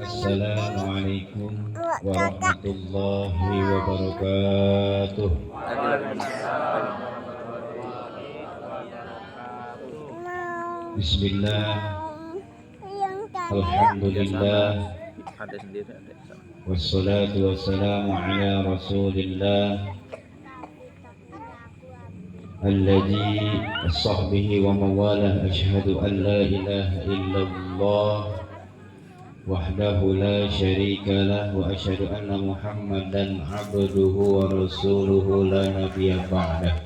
Assalamualaikum warahmatullahi wabarakatuh. Bismillah, alhamdulillah, wassalatu wassalamu ala rasulillah alladhi sahbihi wa mawalah. Ashhadu an la ilaha illallah wahdahu la syarika lah wa asyhadu anna muhammadan abduhu wa rasuluhu la nabiyya ba'dah.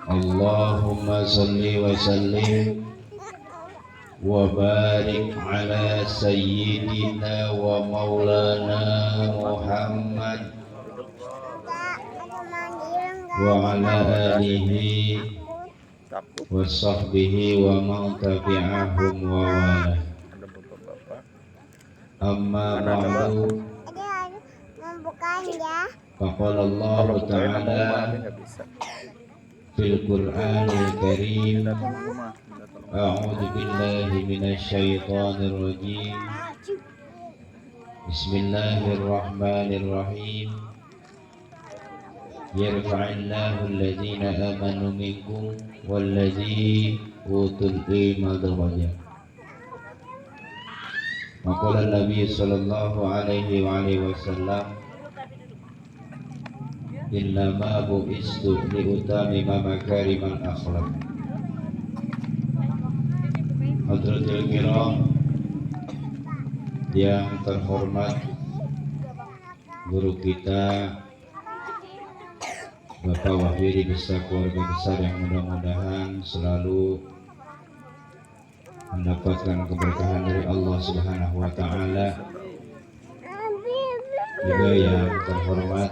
Allahumma salli wa sallim wa barik ala sayyidina wa maulana Muhammad wa ala alihi wa sahbihi wa man tabi'ahum wa wala. Amma ba'du. Faqala Allah Ta'ala fil Qur'anil Karim, a'udzu billahi minasy syaithanir rajim. Bismillahirrahmanirrahim. Yarfa'illahu alladhina amanu minkum walladzi utul ilma darajat. Maqala Nabi sallallahu alaihi wa alihi wasallam, innama bu'istu liutamima makarimal akhlaq. Hadratul kiram yang terhormat, guru kita Bapak Wahyudi beserta keluarga besar yang mudah-mudahan selalu mendapatkan keberkahan dari Allah Subhanahu wa Ta'ala. Juga yang terhormat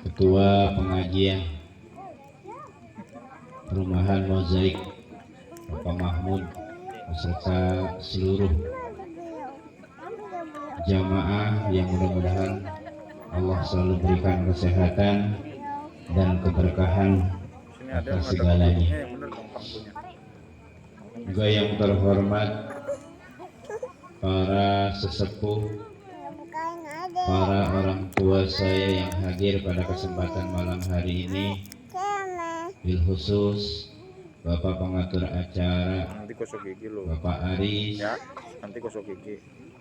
Ketua Pengajian Perumahan Mozaik Bapak Mahmud beserta seluruh jamaah yang mudah-mudahan Allah selalu berikan kesehatan dan keberkahan atas segalanya. Juga yang terhormat para sesepuh, para orang tua saya yang hadir pada kesempatan malam hari ini, bil khusus Bapak pengatur acara Bapak Aris,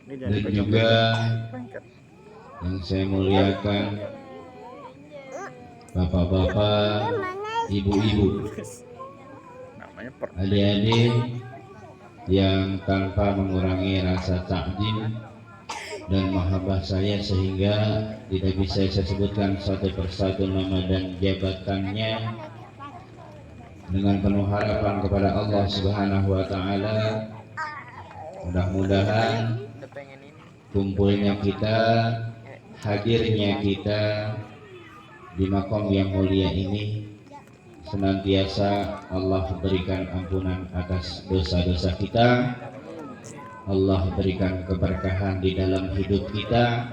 dan juga yang saya muliakan bapak-bapak, ibu-ibu, adik-adik yang tanpa mengurangi rasa takdim dan mahabbah saya sehingga tidak bisa saya sebutkan satu persatu nama dan jabatannya. Dengan penuh harapan kepada Allah Subhanahu wa Ta'ala, mudah-mudahan kumpulnya kita, hadirnya kita di makom yang mulia ini senantiasa Allah berikan ampunan atas dosa-dosa kita, Allah berikan keberkahan di dalam hidup kita,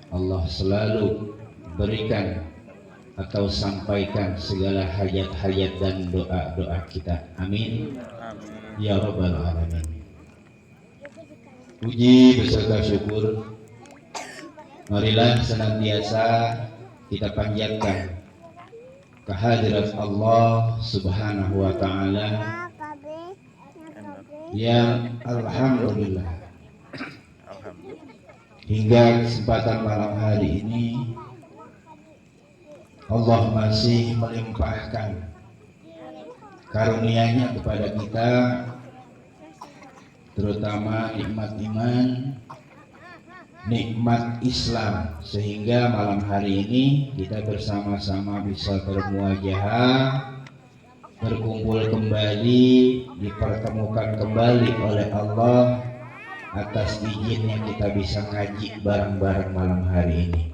Allah selalu berikan atau sampaikan segala hajat-hajat dan doa-doa kita. Amin ya rabbal alamin. Puji beserta syukur marilah senantiasa kita panjatkan kehadirat Allah Subhanahu wa Ta'ala yang alhamdulillah hingga kesempatan malam hari ini Allah masih melimpahkan karunia-Nya kepada kita, terutama nikmat iman, nikmat Islam, sehingga malam hari ini kita bersama-sama bisa bermuajahah, berkumpul kembali, dipertemukan kembali oleh Allah atas izinnya kita bisa ngaji bareng-bareng malam hari ini.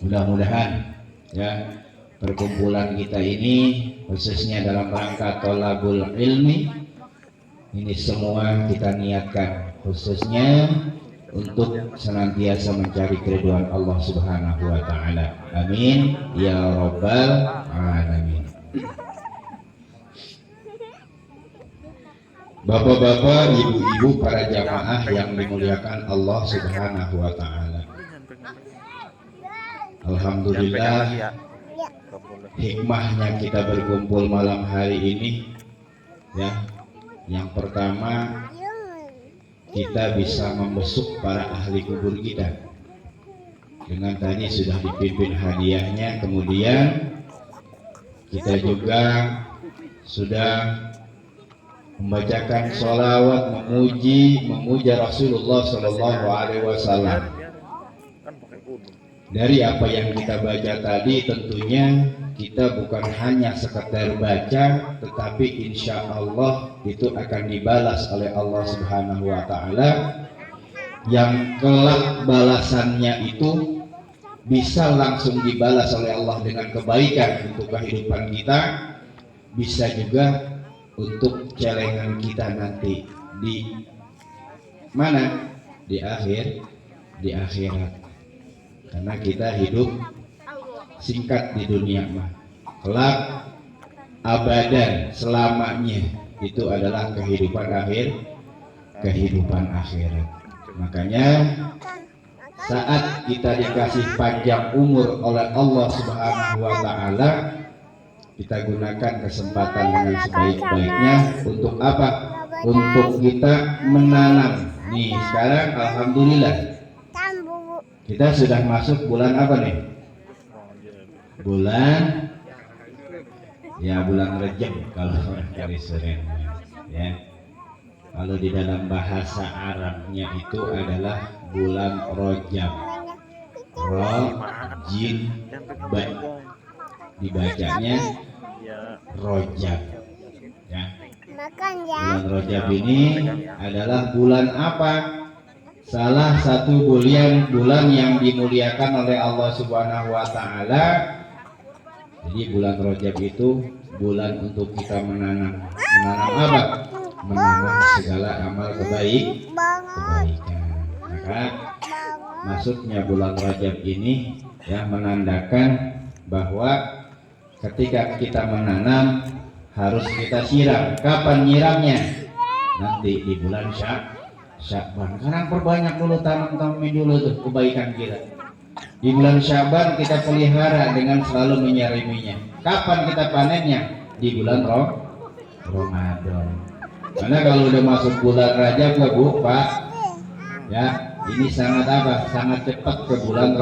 Mudah-mudahan ya perkumpulan kita ini khususnya dalam rangka thalabul ilmi ini semua kita niatkan khususnya untuk senantiasa mencari keridhaan Allah Subhanahu wa Ta'ala. Amin ya rabbal alamin. Bapak-bapak, ibu-ibu, para jamaah yang dimuliakan Allah Subhanahu wa taala. Alhamdulillah, hikmahnya kita berkumpul malam hari ini ya. Yang pertama, kita bisa membesuk para ahli kubur kita. Dengan tadi sudah dipimpin hadiahnya, kemudian kita juga sudah membacakan sholawat, memuja Rasulullah Shallallahu Alaihi Wasallam. Dari apa yang kita baca tadi, tentunya kita bukan hanya sekedar baca, tetapi insya Allah itu akan dibalas oleh Allah Subhanahu Wa Taala, yang kelak balasannya itu bisa langsung dibalas oleh Allah dengan kebaikan untuk kehidupan kita, bisa juga untuk celengan kita nanti di mana? Di akhirat. Karena kita hidup singkat di dunia mah, kelak abadan selamanya itu adalah kehidupan akhirat. Makanya saat kita dikasih panjang umur oleh Allah Subhanahu wa taala, kita gunakan kesempatan dengan sebaik-baiknya untuk apa? Untuk kita menanam. Nih, sekarang alhamdulillah kita sudah masuk bulan apa nih? Bulan Rajab kalau orang dari Suren ya. Kalau di dalam bahasa Arabnya itu adalah bulan Rajab. Rajin dibacanya Rajab ya. Bulan Rajab ini adalah bulan apa? Salah satu bulan yang dimuliakan oleh Allah Subhanahu wa taala. Jadi bulan Rajab itu bulan untuk kita menanam apa? Menanam segala amal kebaikan. Maka masuknya bulan Rajab ini ya menandakan bahwa ketika kita menanam harus kita siram. Kapan nyiramnya? Nanti di bulan Sya'ban. Sekarang perbanyak dulu, tanam dulu tuh kebaikan kita. Di bulan Sya'ban kita pelihara dengan selalu menyiraminya. Kapan kita panennya? Di bulan Ramadan. Karena kalau udah masuk bulan Rajab nggak Bu, Pak? Ya, ini sangat apa? Sangat cepat ke bulan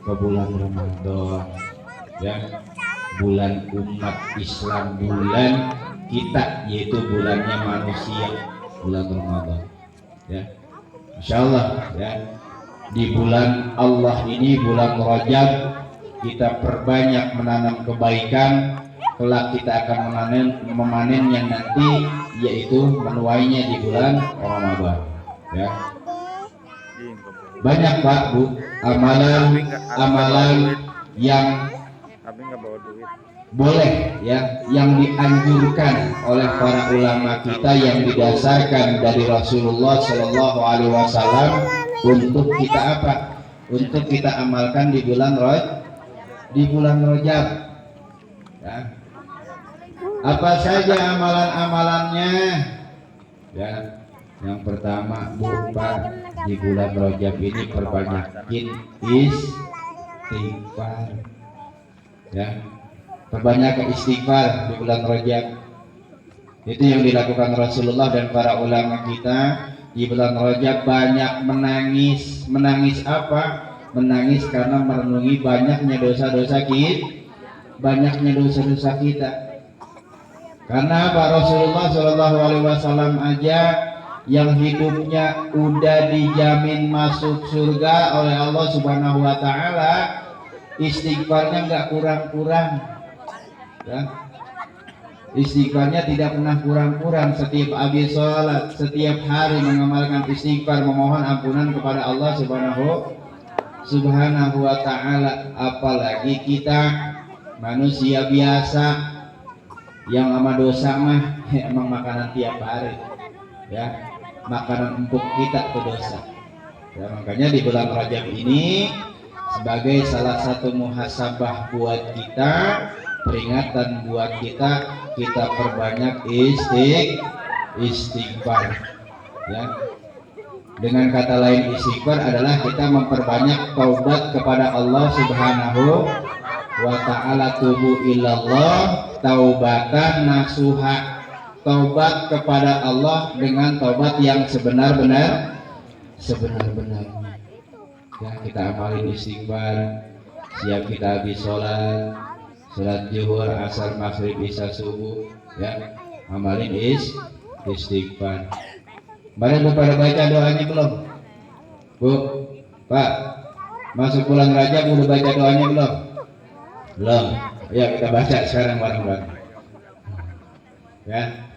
Ramadan. Ya, bulan umat Islam, bulan kita, yaitu bulannya manusia, bulan Ramadan. Ya, Insya Allah ya, di bulan Allah ini, bulan Rajab, kita perbanyak menanam kebaikan. Kelak kita akan memanen yang nanti, yaitu menuainya di bulan Ramadan. Ya, banyak Pak Bu amalan yang boleh ya, yang dianjurkan oleh para ulama kita, yang didasarkan dari Rasulullah Shallallahu Alaihi Wasallam untuk kita apa? Untuk kita amalkan di bulan Rajab. Ya. Apa saja amalan-amalannya? Ya, yang pertama Bu Pak, di bulan Rajab ini perbanyakin istighfar. Ya. Perbanyak istighfar di bulan Rajab. Itu yang dilakukan Rasulullah dan para ulama kita. Di bulan Rajab banyak menangis. Menangis apa? Menangis karena merenungi banyaknya dosa-dosa kita. Karena apa? Rasulullah Shallallahu Alaihi Wasallam aja yang hidupnya udah dijamin masuk surga oleh Allah Subhanahu Wa Taala, istighfarnya nggak kurang-kurang. Ya. Istighfarnya tidak pernah kurang-kurang. Setiap habis sholat, setiap hari mengamalkan istighfar, memohon ampunan kepada Allah Subhanahu wa ta'ala. Apalagi kita manusia biasa yang sama dosa mah emang makanan tiap hari ya, makanan empuk kita ke dosa ya. Makanya di bulan Rajab ini sebagai salah satu muhasabah buat kita, peringatan buat kita perbanyak istighfar. Ya, dengan kata lain istighfar adalah kita memperbanyak taubat kepada Allah Subhanahu wa ta'ala. Tubu ilallah taubatan nasuha, taubat kepada Allah dengan taubat yang sebenar-benarnya. Ya, kita amalin istighfar. Siap kita habis sholat zuhur, asar, maghrib, isya, subuh, ya, amalin istighfar. Barang pada baca doanya belum? Bu, Pak, masuk bulan Rajab udah baca doanya belum? Belum. Ya, kita baca sekarang bareng-bareng. Ya.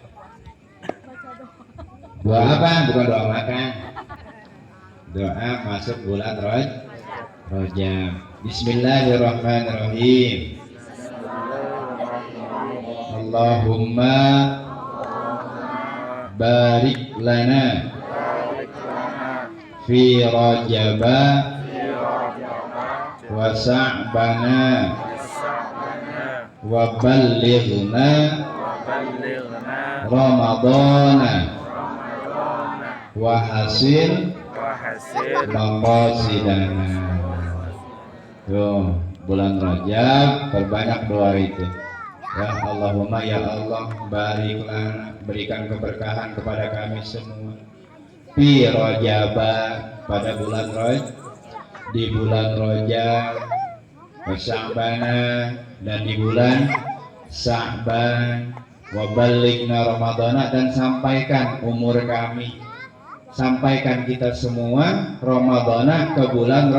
Doa apa? Bukan doa makan. Doa masuk bulan Rajab. Bismillahirrahmanirrahim. Allahumma barik lana fi Rajaba wa Sa'bana wa ballighna Ramadana wa hasil maqasidana. Tuh, bulan Rajab perbanyak doa itu. Ya Allahumma, ya Allah, bariklah, berikan keberkahan kepada kami semua. Fi Rajaba, pada bulan Rajab, di bulan Rajab, wa Sa'bana, dan di bulan Sa'ban, wa ballighna Ramadana, dan sampaikan umur kami, sampaikan kita semua Ramadana ke bulan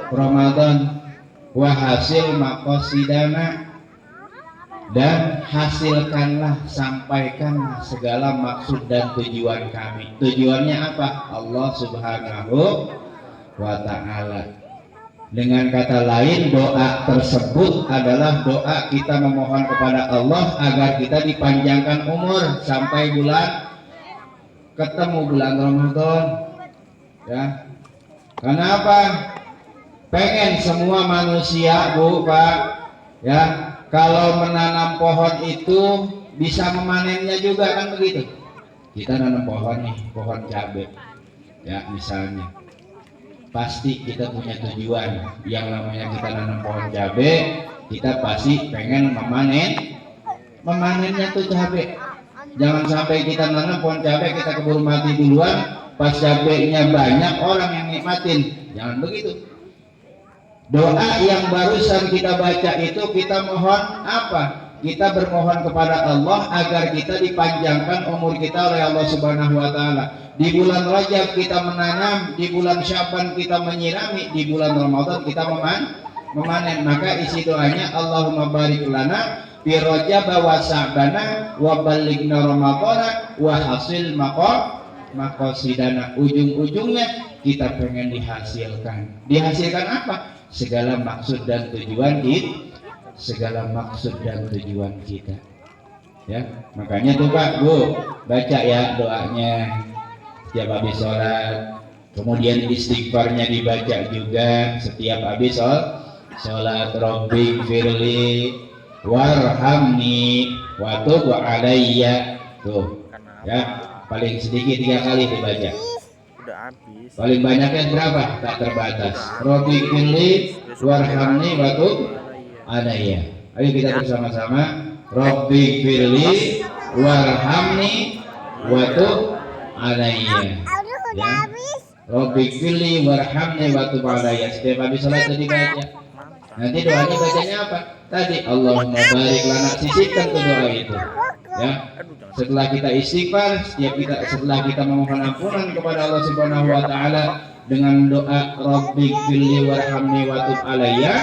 Ramadan, wa hasil maqasidana, dan hasilkanlah, sampaikanlah segala maksud dan tujuan kami. Tujuannya apa? Allah Subhanahu wa ta'ala. Dengan kata lain, doa tersebut adalah doa kita memohon kepada Allah agar kita dipanjangkan umur sampai ketemu bulan Ramadan. Ya, kenapa? Pengen semua manusia, Bu, Pak, ya, kalau menanam pohon itu bisa memanennya juga, kan begitu. Kita nanam pohon nih, pohon cabai, ya misalnya, pasti kita punya tujuan. Yang namanya kita nanam pohon cabai, kita pasti pengen memanennya tuh cabai. Jangan sampai kita nanam pohon cabai, kita keburu mati duluan, pas cabainya banyak orang yang nikmatin. Jangan begitu. Doa yang barusan kita baca itu kita mohon apa? Kita bermohon kepada Allah agar kita dipanjangkan umur kita oleh Allah Subhanahu wa ta'ala. Di bulan Rajab kita menanam, di bulan Syaban kita menyirami, di bulan Ramadan kita memanen. Maka isi doanya, Allahumma barik lana fi Rajab wa Sa'bana wa ballighna Ramadana wa hasil maqasidana. Ujung-ujungnya kita pengen dihasilkan. Dihasilkan apa? Segala maksud dan tujuan kita, ya. Makanya tuh Pak, Bu, baca ya doanya setiap habis sholat, kemudian istighfarnya dibaca juga setiap habis sholat. Rabbi firli warhamni wa tub alayya. Tuh ya, paling sedikit 3 kali dibaca. Paling banyaknya berapa? Tak terbatas. Rabbi firli warhamni wa tub alayya. Ayo kita bersama-sama. Rabbi firli warhamni wa tub alayya. Ya. Rabbi firli warhamni wa tub alayya. Setiap habis salat tadi baca. Nanti doanya bacanya apa? Tadi Allahumma barik lana, sisipkan tuh doa itu. Ya. Setelah kita istighfar, setelah kita memohon ampunan kepada Allah Subhanahu wa ta'ala dengan doa Rabbi firli warhamni wa tub alayya,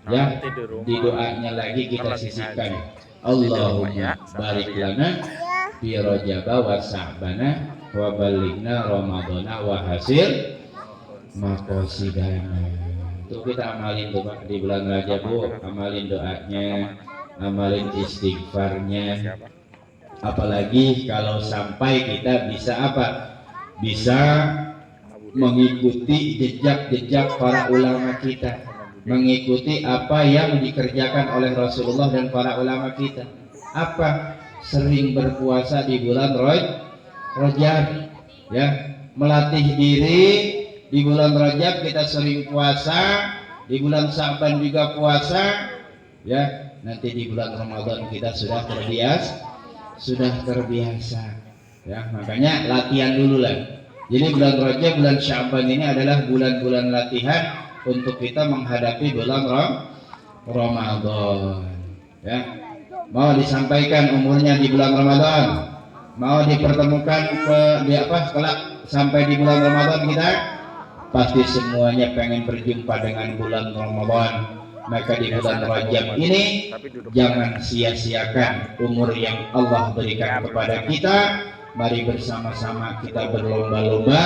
ya, di doanya lagi kita sisihkan Allahumma barik lana fi Rajaba wa Sa'bana wa ballighna Ramadana wa hasil maqasidana. Itu kita amalin tuh Pak di bulan Rajab, Bu, amalin doanya, amalin istighfarnya. Apalagi kalau sampai kita bisa apa? Bisa mengikuti jejak-jejak para ulama kita, mengikuti apa yang dikerjakan oleh Rasulullah dan para ulama kita. Apa? sering berpuasa di bulan Rajab, ya, melatih diri di bulan Rajab kita sering puasa, di bulan Sa'ban juga puasa, ya, nanti di bulan Ramadan kita sudah terbiasa, ya, makanya latihan dulu lah. Jadi bulan Rajab, bulan Sya'ban ini adalah bulan-bulan latihan untuk kita menghadapi bulan Ramadan, ya. Mau disampaikan umurnya di bulan Ramadan, mau dipertemukan kelak sampai di bulan Ramadan kita pasti semuanya pengen berjumpa dengan bulan Ramadan. Maka di bulan Rajab ini jangan sia-siakan umur yang Allah berikan kepada kita. Mari bersama-sama kita berlomba-lomba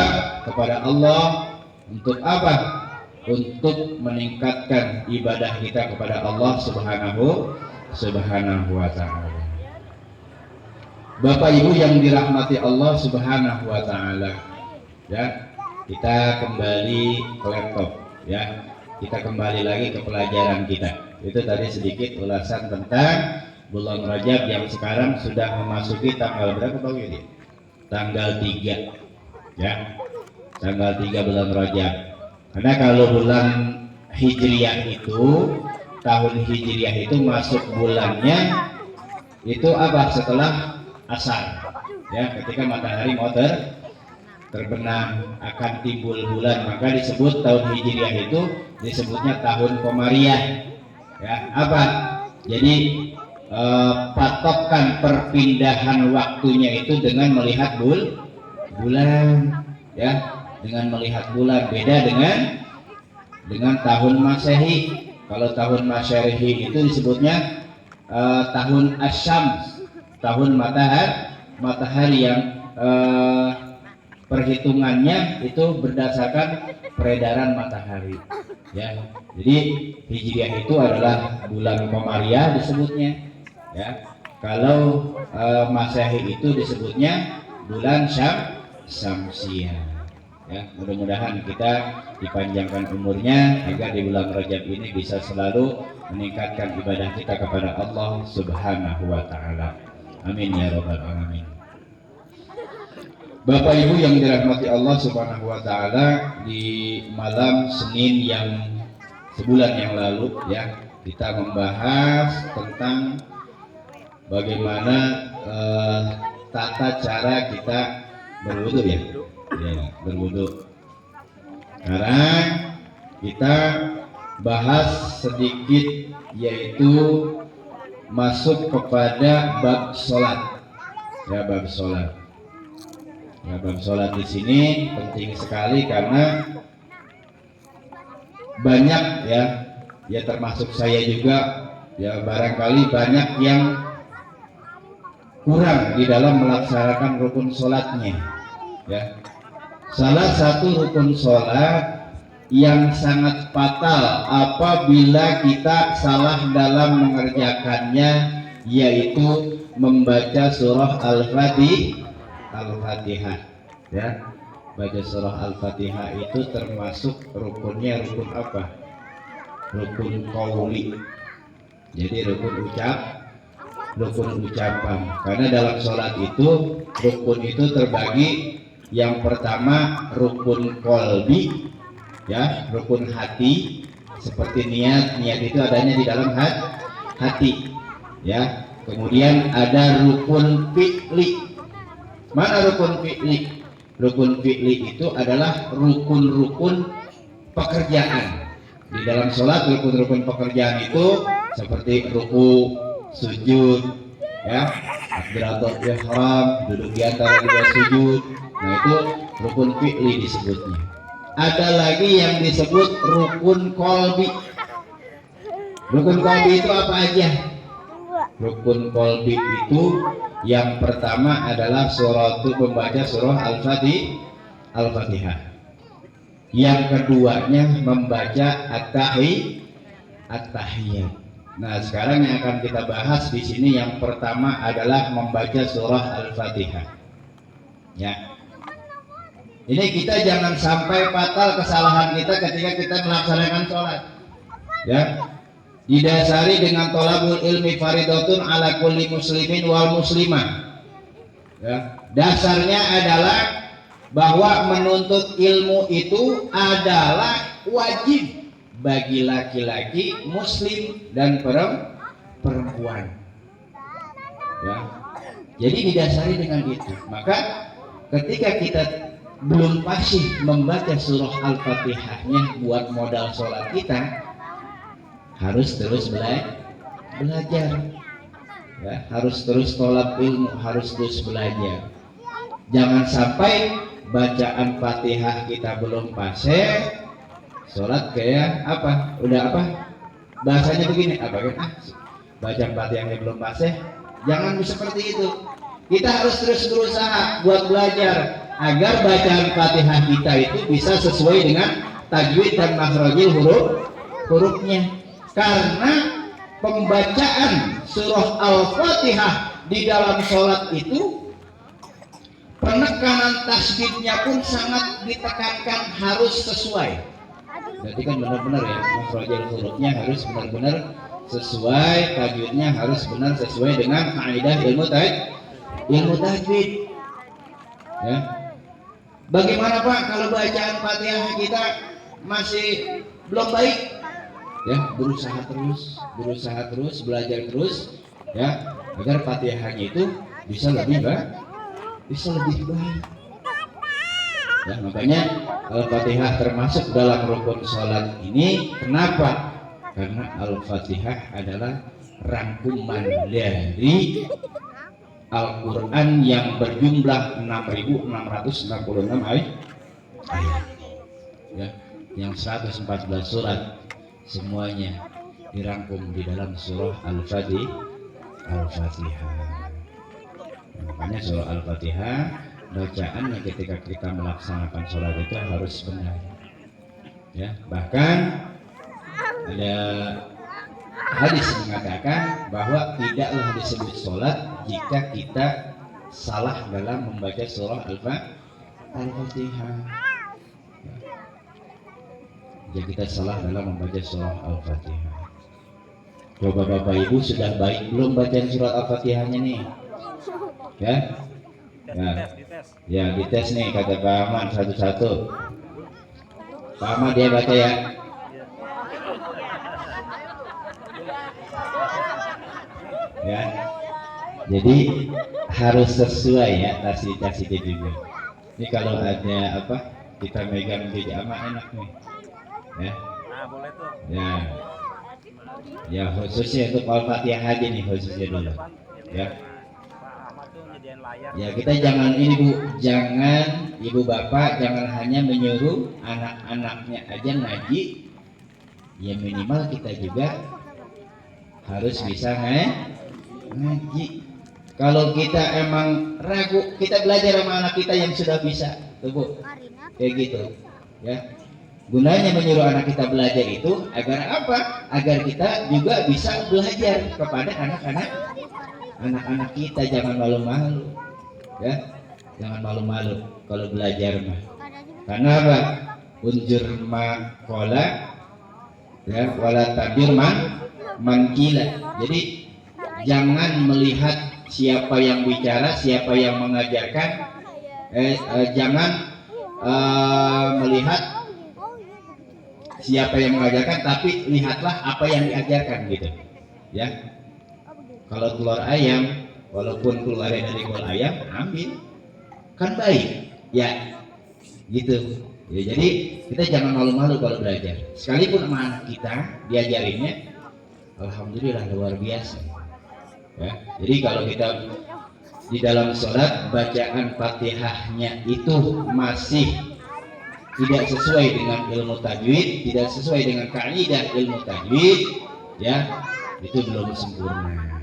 kepada Allah untuk apa? Untuk meningkatkan ibadah kita kepada Allah Subhanahu wa ta'ala. Bapak Ibu yang dirahmati Allah Subhanahu wa ta'ala, ya, kita kembali ke laptop, ya, kita kembali lagi ke pelajaran kita. Itu tadi sedikit ulasan tentang bulan Rajab yang sekarang sudah memasuki tanggal berapa Pak Widi? Tanggal 3, ya, tanggal 3 bulan Rajab. Karena kalau bulan Hijriah itu, tahun Hijriah itu masuk bulannya itu apa? Setelah asar, ya, ketika matahari mau terbenam akan timbul bulan, maka disebut tahun Hijriah itu disebutnya tahun Komariah, ya. Apa? Jadi patokan perpindahan waktunya itu dengan melihat bulan, ya, dengan melihat bulan. Beda dengan tahun Masehi. Kalau tahun Masehi itu disebutnya tahun Asyams, tahun matahari yang perhitungannya itu berdasarkan peredaran matahari, ya. Jadi Hijriah itu adalah bulan Komariah disebutnya, ya. Kalau Masehi itu disebutnya bulan Syamsiah, ya. Mudah-mudahan kita dipanjangkan umurnya agar di bulan Rajab ini bisa selalu meningkatkan ibadah kita kepada Allah Subhanahu wa ta'ala. Amin ya rabbal alamin. Bapak Ibu yang dirahmati Allah Subhanahu wa ta'ala, di malam Senin yang sebulan yang lalu, ya, kita membahas tentang bagaimana tata cara kita berwudu, ya, berwudu. Sekarang kita bahas sedikit, yaitu masuk kepada bab sholat, ya, bab sholat. Ya, bab sholat di sini penting sekali karena banyak, ya termasuk saya juga, ya, barangkali banyak yang kurang di dalam melaksanakan rukun sholatnya, ya. Salah satu rukun sholat yang sangat fatal apabila kita salah dalam mengerjakannya, yaitu membaca surah Al-Fatihah, ya. Baca surah Al-Fatihah itu termasuk rukunnya rukun apa? Rukun qauli. Jadi rukun ucapan. Karena dalam sholat itu rukun itu terbagi. Yang pertama rukun qalbi, ya, rukun hati, seperti niat itu adanya di dalam hati, ya. Kemudian ada rukun fi'li. Mana rukun fi'li? Rukun fi'li itu adalah rukun-rukun pekerjaan. Di dalam sholat rukun-rukun pekerjaan itu seperti ruku, sujud, ya, takbiratul ihram, duduk di antara dua sujud. Nah, itu rukun fi'li disebutnya. Ada lagi yang disebut rukun qalbi. Rukun qalbi itu apa aja? Rukun qalbi itu yang pertama adalah membaca surah Al-Fatihah. Yang keduanya membaca at-tahiyat. Nah, sekarang yang akan kita bahas di sini yang pertama adalah membaca surah Al-Fatihah, ya. Ini kita jangan sampai fatal kesalahan kita ketika kita melaksanakan sholat, ya. didasari dengan thalabul ilmi faridatun ala kulli muslimin wal muslimah. Ya, dasarnya adalah bahwa menuntut ilmu itu adalah wajib bagi laki-laki muslim dan perempuan. Ya. Jadi didasari dengan itu. Maka ketika kita belum fasih membaca surah Al-Fatihahnya buat modal sholat kita, harus terus belajar. Ya, harus terus tolak ilmu, harus terus belajar. Jangan sampai bacaan Fatihah kita belum fasih, sholat kayak apa? Udah apa? Bahasanya begini, apa kan? Bacaan Fatihahnya belum fasih, jangan seperti itu. Kita harus terus berusaha buat belajar agar bacaan Fatihah kita itu bisa sesuai dengan tajwid dan makhrajil hurufnya. Karena pembacaan surah Al-Fatihah di dalam sholat itu penekanan tasbihnya pun sangat ditekankan, harus sesuai. Jadi kan benar-benar ya, makhrajil hurufnya harus benar-benar sesuai, tajwidnya harus benar sesuai dengan kaidah ilmu tajwid. Ya. Bagaimana Pak kalau bacaan Fatihah kita masih belum baik? Ya, berusaha terus, belajar terus, ya, agar Fatihahnya itu bisa lebih baik. Ya, makanya Al-Fatihah termasuk dalam rukun sholat ini. Kenapa? Karena Al-Fatihah adalah rangkuman dari Al-Quran yang berjumlah 6.666 ayat, ya, yang 114 surat. Semuanya dirangkum di dalam surah Al-Fatihah. Makanya surah Al-Fatihah bacaannya ketika kita melaksanakan sholat itu harus benar. Ya, bahkan ada hadis mengatakan bahwa tidaklah disebut sholat jika kita salah dalam membaca surah Al-Fatihah. Jika kita salah dalam membaca surah Al-Fatihah. Coba Bapak Ibu sudah baik belum baca surat Al-Fatihahnya nih? Ya? Ya, dites nih kata Pak Ahmad satu-satu. Pak Ahmad dia baca ya. Ya. Jadi harus sesuai ya tasbih juga. Ini kalau ada apa kita megang di amat enak nih. Ya. Nah, boleh tuh. Ya. Ya khususnya untuk Al-Fatihah aja nih khususnya dulu. Ya. Ya kita jangan ini Bu, jangan ibu bapak jangan hanya menyuruh anak-anaknya aja ngaji. Ya minimal kita juga harus bisa ngaji. Kalau kita emang ragu, kita belajar sama anak kita yang sudah bisa, tuh Bu, kayak gitu. Ya. Gunanya menyuruh anak kita belajar itu agar apa? Agar kita juga bisa belajar kepada anak-anak kita. Jangan malu-malu, ya, jangan malu-malu kalau belajar mah. Karena apa? Unjur makola, ya, wala tabir mankila. Jadi jangan melihat siapa yang bicara, siapa yang mengajarkan. Jangan melihat siapa yang mengajarkan, tapi lihatlah apa yang diajarkan gitu. Ya. Kalau telur ayam, walaupun keluarnya dari kol ayam, ambil, kan baik, ya, gitu. Ya, jadi kita jangan malu-malu kalau belajar. Sekalipun sama anak kita diajarinnya, alhamdulillah luar biasa. Ya, jadi kalau kita di dalam sholat bacaan Fatihahnya itu masih tidak sesuai dengan ilmu tajwid, tidak sesuai dengan kaidah ilmu tajwid, ya, itu belum sempurna.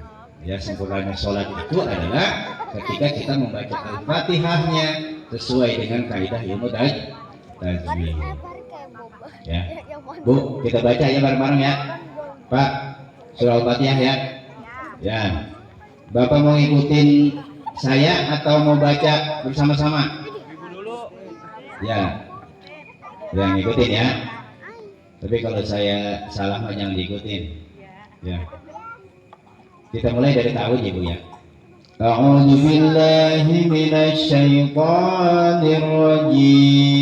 Ya, sempurnanya sholat itu adalah ketika kita membaca Al-Fatihahnya sesuai dengan kaidah ilmu tajwid. Ya, Bu, kita baca ya bareng-bareng ya, Pak, surah Al-Fatihah ya. Ya, Bapak mau ngikutin saya atau mau baca bersama-sama? Ya, yang ngikutin ya. Tapi kalau saya salah jangan diikutin. Ya. Kita mulai dari ta'awudz ya Bu ya. A'udzu billahi minasy syaithanir rajim.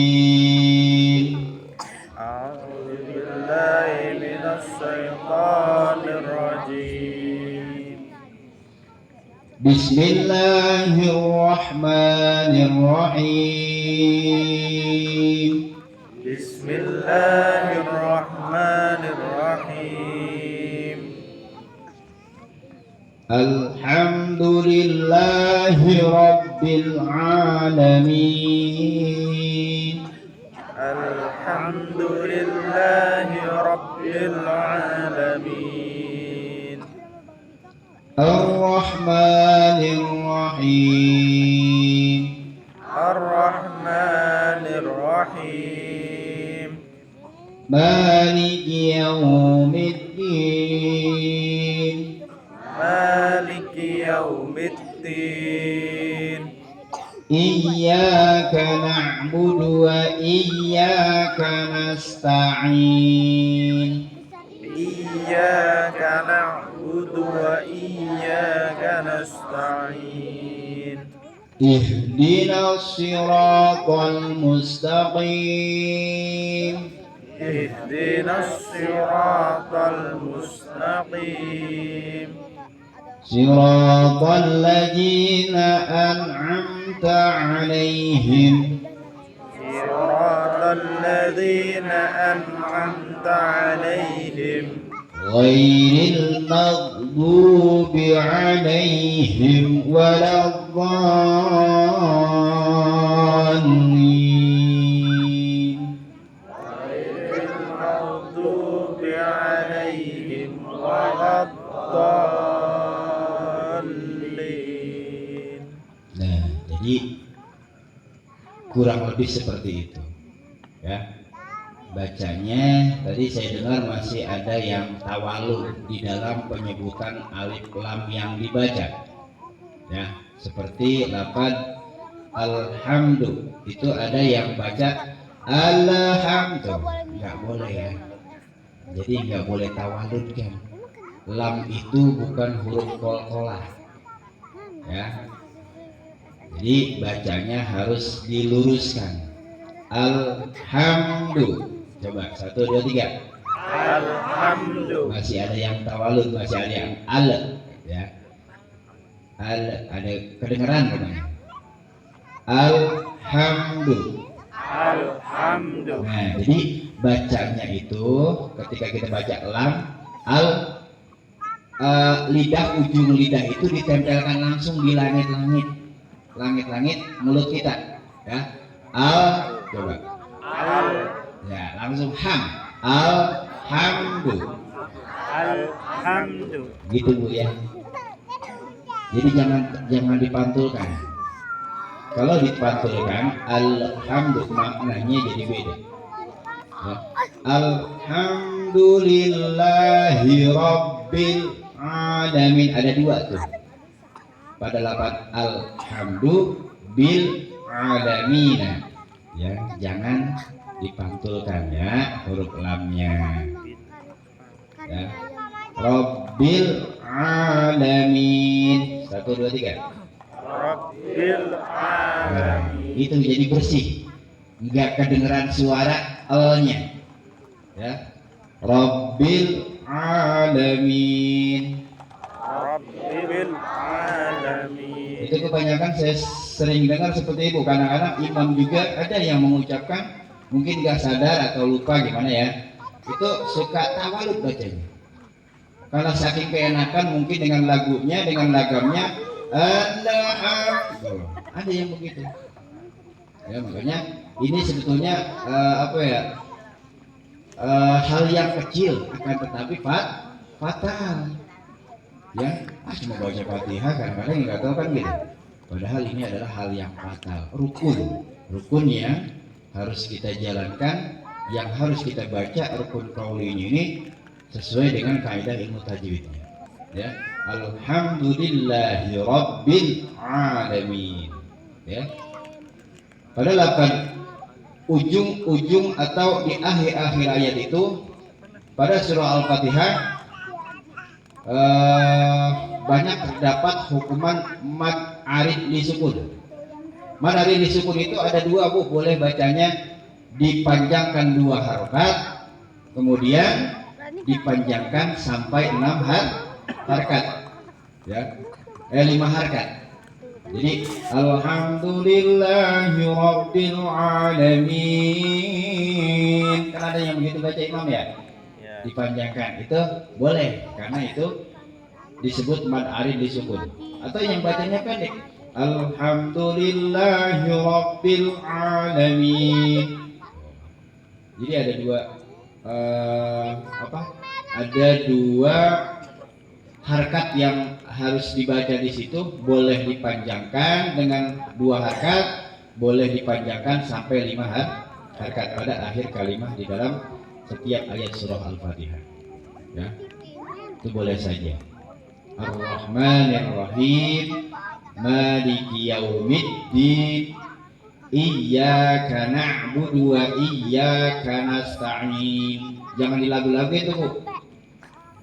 A'udzu billahi minasy syaithanir rajim. Bismillahirrahmanirrahim. Bismillahirrahmanirrahim. Alhamdulillahi Rabbil Alamin. Alhamdulillahi Rabbil Alamin. Ar-Rahmanir Rahim. Ar-Rahmanir Rahim. Maliki Yaumiddin. Maliki Yaumiddin. Iyyaka na'budu wa iyyaka nasta'in. Iyyaka na'budu wa iyyaka nasta'in. Ihdinas siratal mustaqim. Ihdinas siratal mustaqim. Siratal ladzina an'amta 'alaihim. Siratal ladzina an'amta 'alaihim. Ghairil maghdubi 'alaihim waladdallin. Ghairil maghdubi 'alaihim waladdallin. Nah, jadi kurang lebih seperti itu ya bacanya. Tadi saya dengar masih ada yang tawalud di dalam penyebutan alif lam yang dibaca ya, seperti lafaz alhamdu itu ada yang baca alhamdu, nggak boleh ya. Jadi nggak boleh tawalud kan, lam itu bukan huruf qalqalah ya. Jadi bacanya harus diluruskan. Alhamdu. Coba 1, 2, 3. Alhamdu. Masih ada yang tawalud, masih ada yang al ya. Al ada kedengaran namanya. Alhamdu. Alhamdu. Nah, jadi bacanya itu ketika kita baca lam al lidah, ujung lidah itu ditempelkan langsung di langit-langit mulut kita ya. Al, coba Al. ya, langsung ham, alhamdu Alhamdu. gitu Bu ya. Jadi jangan dipantulkan. Kalau dipantulkan alhamdu maknanya jadi beda ya. Alhamdulillahi Rabbil Alamin, ada dua tuh pada lafaz alhamdu bil alamina ya, jangan dipantulkan ya huruf lamnya ya. Rabbil alamin 1, 2, 3. Rabbil Nah, alamin. itu jadi bersih, nggak kedengeran suara l-nya ya. Rabbil alamin. Rabbil alamin. Itu kebanyakan saya sering dengar seperti itu. Kadang-kadang imam juga ada yang mengucapkan mungkin nggak sadar atau lupa gimana ya, itu suka tawalud bacanya karena saking keenakan mungkin dengan lagunya, dengan lagamnya alhamdulillah, ada yang begitu ya. Makanya ini sebetulnya hal yang kecil akan tetapi fatal ya. Cuma baca Fatihah kadang-kadang nggak tahu kan gitu, padahal ini adalah hal yang fatal. Rukun yang harus kita jalankan, yang harus kita baca rukun qaulinya ini sesuai dengan kaidah ilmu tajwidnya ya. Alhamdulillahi Rabbil Alamin ya. Padahal akan ujung-ujung atau di akhir-akhir ayat itu pada surah Al-Fatihah banyak terdapat hukuman mad arid disukun. Mad arid disukun itu ada dua, Bu. Boleh bacanya dipanjangkan 2 harokat, kemudian dipanjangkan sampai 6 harkat, ya, 5 harkat. Jadi alhamdulillahi rabbil alamin, kan ada yang begitu baca imam ya, dipanjangkan, itu boleh karena itu disebut mad arid disukun. Atau yang bacanya pendek, alhamdulillahi rabbil alamin. Jadi ada dua ada 2 harkat yang harus dibaca di situ. Boleh dipanjangkan dengan 2 harkat, boleh dipanjangkan sampai 5 harkat pada akhir kalimat di dalam setiap ayat surah Al-Fatihah, ya, itu boleh saja. Ar-Rahmanir-Rahim, Maliki Yaumiddin, Iyyaka na'budu wa iyyaka nasta'in. Jangan dilagu-lagu itu, Bu.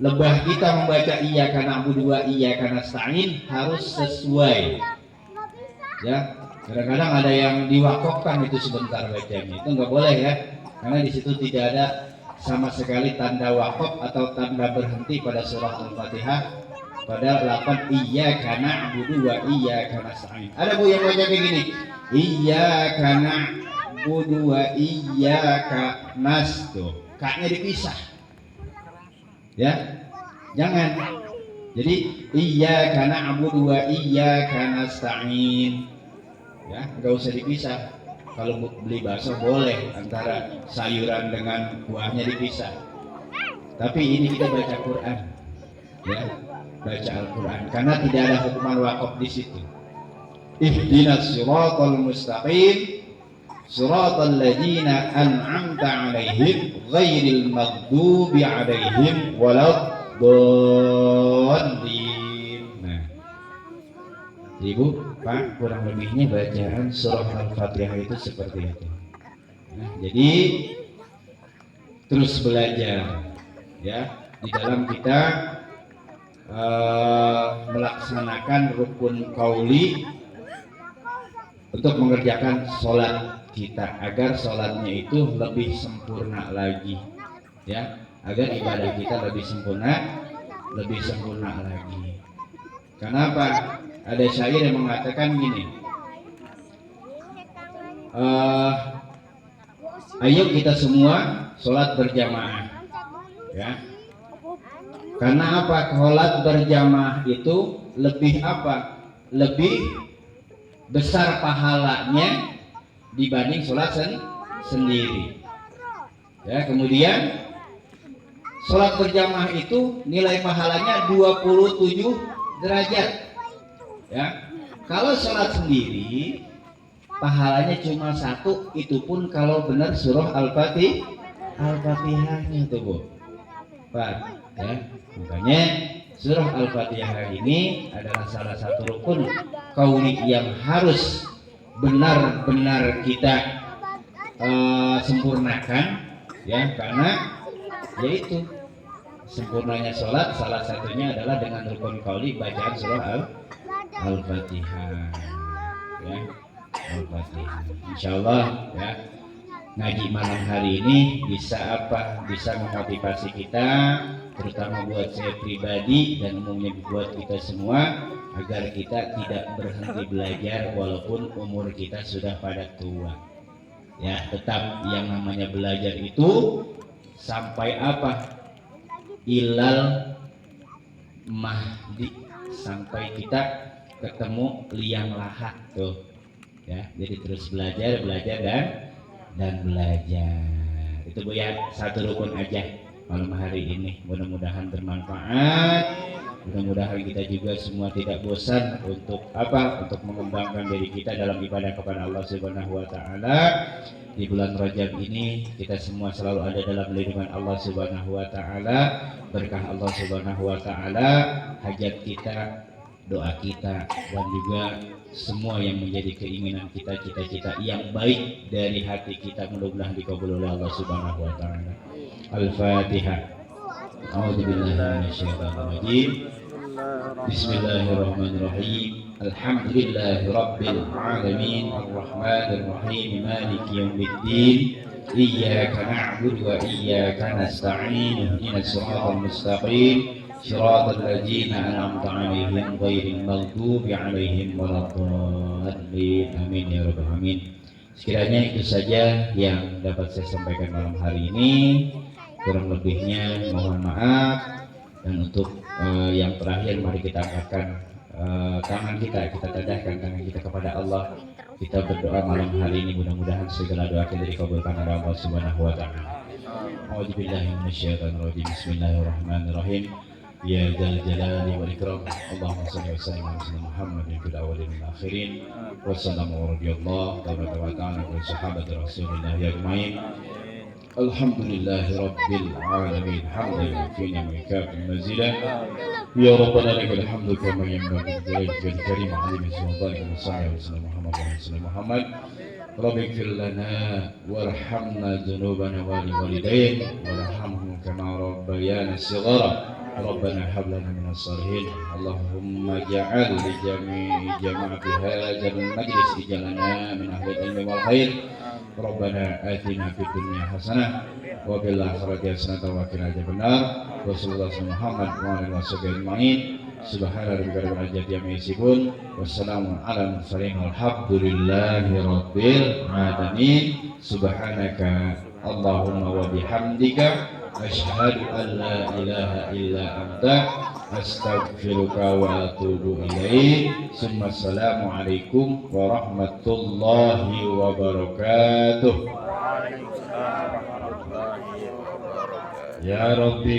Lebah kita membaca iyyaka na'budu wa iyyaka nasta'in harus sesuai. Ya, kadang-kadang ada yang diwakofkan itu sebentar bacanya. Itu enggak boleh ya. Karena di situ tidak ada sama sekali tanda wakaf atau tanda berhenti pada surah Al-Fatihah pada lafaz iyyaka na'budu wa iyyaka nasta'in. Ada, Bu, yang baca kayak gini, iyyaka na'budu wa iyyaka nasta'in. Kaknya dipisah, ya, jangan. Jadi iyyaka na'budu wa iyyaka nasta'in, ya, nggak usah dipisah. Kalau beli bakso boleh antara sayuran dengan kuahnya dipisah. Tapi ini kita baca Quran, ya, baca Al-Quran, karena tidak ada hukuman wakaf di situ. Ihdinas siratal mustaqim, siratal ladzina an'amta 'alaihim ghairil maghdubi 'alaihim waladdallin. Nah, Ibu, Pak, kurang lebihnya bacaan surah Al-Fatihah itu seperti itu. Nah, jadi terus belajar, ya, di dalam kita melaksanakan rukun qauli untuk mengerjakan sholat kita agar sholatnya itu lebih sempurna lagi, ya, agar ibadah kita lebih sempurna lagi. Kenapa? Ada syair yang mengatakan gini, ayo kita semua sholat berjamaah, ya. Karena apa? Sholat berjamaah itu lebih apa? Lebih besar pahalanya dibanding sholat sendiri. Ya, kemudian sholat berjamaah itu nilai pahalanya 27 derajat. Ya, kalau sholat sendiri pahalanya cuma 1, itu pun kalau benar surah Al-Fatihahnya tuh, Bu. Pak, ya, makanya surah Al-Fatihah ini adalah salah satu rukun qauli yang harus benar-benar kita sempurnakan, ya, karena yaitu sempurnanya sholat salah satunya adalah dengan rukun qauli bacaan surah Al-Fatihah, ya, Al-Fatihah. Insyaallah, ya, ngaji malam hari ini bisa memotivasi kita, terutama buat saya pribadi dan umumnya buat kita semua, agar kita tidak berhenti belajar walaupun umur kita sudah pada tua. Ya, tetap yang namanya belajar itu sampai apa? Ilal mahdi, sampai kita ketemu liang lahat tuh, ya. Jadi terus belajar dan belajar. Itu, Bu, ya, satu rukun aja malam hari ini. Mudah-mudahan bermanfaat. Mudah-mudahan kita juga semua tidak bosan untuk mengembangkan diri kita dalam ibadah kepada Allah Subhanahu wa taala. Di bulan Rajab ini kita semua selalu ada dalam lindungan Allah Subhanahu wa taala. Berkah Allah Subhanahu wa taala, hajat kita, doa kita, dan juga semua yang menjadi keinginan kita, cita-cita yang baik dari hati kita, mudah-mudahan dikabul oleh Allah Subhanahu wa taala. Al-Fatihah. A'udzubillahi minasyaitonirrajim. Bismillahirrahmanirrahim. Alhamdulillahi rabbil alamin arrahmanir rahim maliki yaumiddin. Iyyaka na'budu wa iyyaka nasta'in. Ihdinas siratal mustaqim. Shiratal ladzina an'amta 'alaihim ghairil maghdubi 'alaihim waladdallin. Amin ya rabbal alamin. Sekiranya itu saja yang dapat saya sampaikan malam hari ini. Kurang lebihnya mohon maaf. Dan untuk yang terakhir, mari kita angkatkan tangan kita tadahkan tangan kita kepada Allah. Kita berdoa malam hari ini, mudah-mudahan segala doa kita dikabulkan oleh Allah Subhanahu wa taala. A'udzubillahi minasyaitonirrajim. Bismillahirrahmanirrahim. Ya dzal jalali wal ikram. Allahumma shalli wa sallim ala sayyidina Muhammadin fil awwalin wal akhirin. Wa sallallahu radhiyallahu ta'ala wa sahabati Rasulillah ajmain. Alhamdulillahi rabbil alamin. Hamdan fina wa kafin mazila. Ya rabbana lakal hamdu kama yanbaghi li jalali karim azim sultanika wa sallallahu ala sayyidina Muhammad. Rabbi ighfir lana warhamna dhunubana wa liwalidayna warhamhum kama rabbayana shighara. ربنا هب لنا من الصالحين. اللهم اجعل لجميع جماعة هذا المجلس اجعلنا من أهل العلم والخير. ربنا آتنا في الدنيا حسنة وفي الآخرة حسنة وقنا عذاب النار. وصلى الله على محمد وعلى آله وصحبه أجمعين. سبحان ربك رب العزة عما يصفون والسلام على المرسلين والحمد لله رب العالمين. سبحانك اللهم وبحمدك أشهد أن لا إله إلا أنت أستغفرك وأتوب إليك. ثم السلام عليكم ورحمة الله وبركاته. يا ربي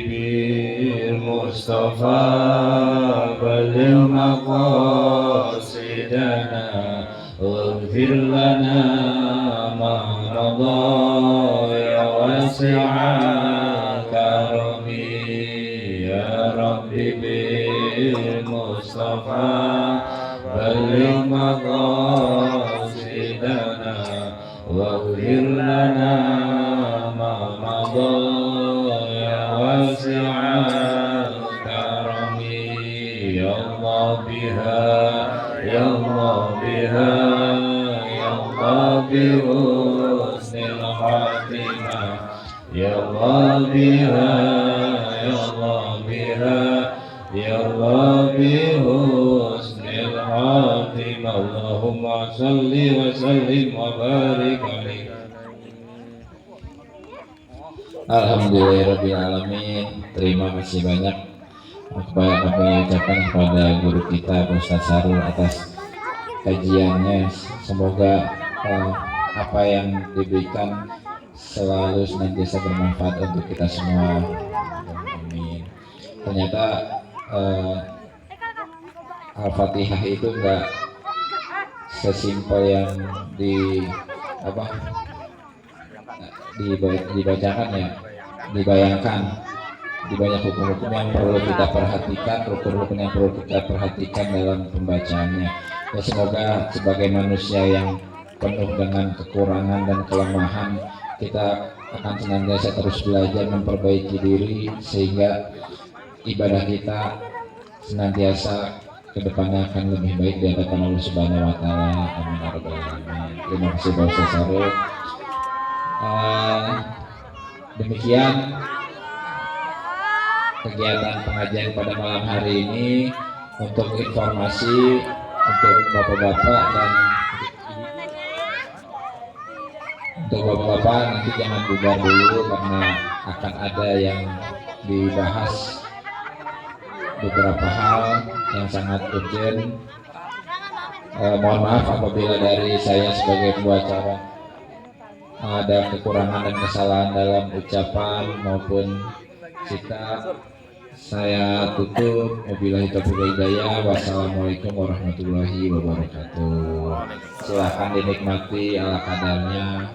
بالمصطفى بلغ مقاصدنا واغفر لنا ما مضى يا واسع بالمصطفى بلغ مقاصدنا واغفر لنا ما مضى يا واسع الكرم. يا الله بها يا الله بها يا الله بحسن الخاتمة. يا الله بها يا الله بها يا الله بحسن الخاتمة. اللهم صل وسلم وبارك عليه. Alhamdulillahirabbil alamin. Terima kasih banyak kepada kami ucapkan kepada guru kita Ustaz Sarul atas kajiannya. Semoga apa yang diberikan selalu senantiasa bermanfaat untuk kita semua. Amin. Ternyata Al-Fatihah itu enggak sesimpel yang dibacakan ya, dibayangkan. Di banyak hukum-hukum yang perlu kita perhatikan, rukun-rukun yang perlu kita perhatikan dalam pembacaannya. Ya, semoga sebagai manusia yang penuh dengan kekurangan dan kelemahan, kita akan senantiasa terus belajar memperbaiki diri sehingga ibadah kita senantiasa kedepannya akan lebih baik di hadapan Allah Subhanahu wa taala. Amin ya rabbal alamin. Terima kasih Pak Ustaz Sarul. Demikian kegiatan pengajian pada malam hari ini. Untuk informasi untuk bapak-bapak dan untuk bapak-bapak nanti jangan bubar dulu karena akan ada yang dibahas beberapa hal yang sangat urgent. Mohon maaf apabila dari saya sebagai pembicara ada kekurangan dan kesalahan dalam ucapan maupun sikap. Saya tutup. Wabillahi taufiq wal hidayah. Wassalamualaikum warahmatullahi wabarakatuh. Silahkan dinikmati ala kadarnya.